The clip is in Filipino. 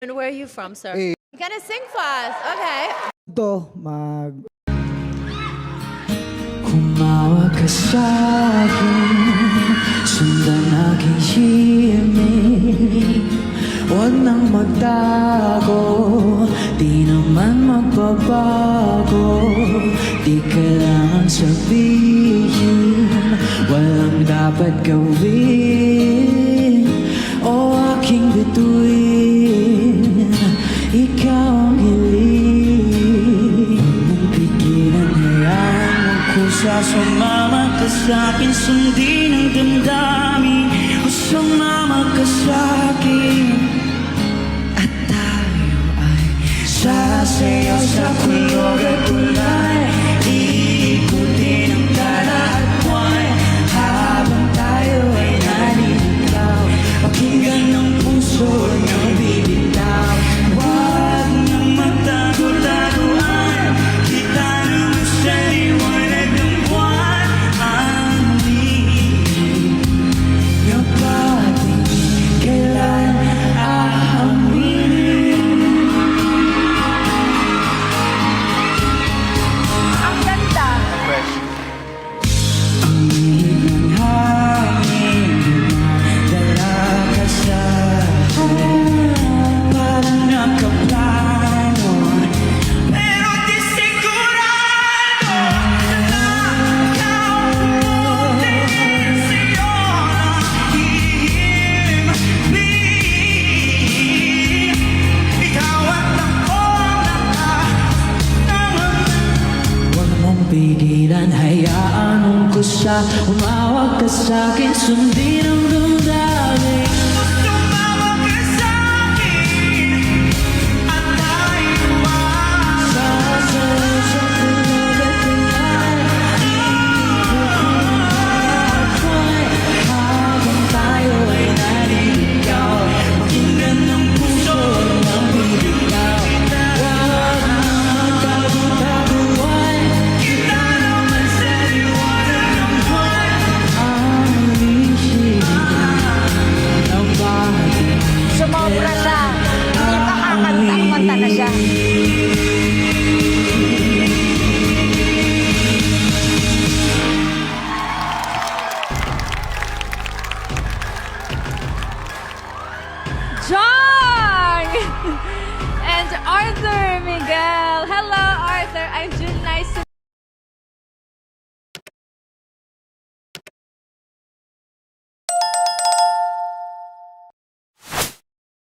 And where are you from, sir? Eh. You gotta sing fast. Okay. Ito, Humawak ka sa'kin, sundan aking himig. Huwag nang magtago, di naman magbabago. Di kailangan sabihin, walang dapat gawin. O aking bituin, ikaw ang hiling. Huwag pigilan, hayaan mo kusa. Sumama ka sa'kin, sundin ang damdamin. O sumama ka sa'kin, at tayo ay sasayaw sa kulog at kulay. Iikutin ang tala at buwan, habang tayo ay naliligaw. Pakinggan ng puso ng bibitaw. Huwag nang magtago-taguan, kita naman sa liwanag ng buwan. Ang lihim na pating kailan aaminin. Ang ganda. Ang ihip ng hangin, dumadala ka sa'kin. Parang nakaplano, pero di sigurado na ikaw ang tingin sa'yo ng hihimig. Ikaw at ako Huwag mong pigilan, hayaan mong kusa. Umawag ka sa'kin, sundin ang damdamin. Sumawag ka sa'kin, at tayo ay sasayaw sa kulog at kulay. Iikutin ang buwan, habang tayo ay naliligaw. Pakinggan ng puso ng bibitaw. Huwag nang magtago-taguan, kita naman sa liwanag ng buwan. Ang lihim ng bahagi, Sumobra siya. Hindi pa kakanta, kumanta na siya. John! And Arthur Miguel. Hello, Arthur. I'm Julie.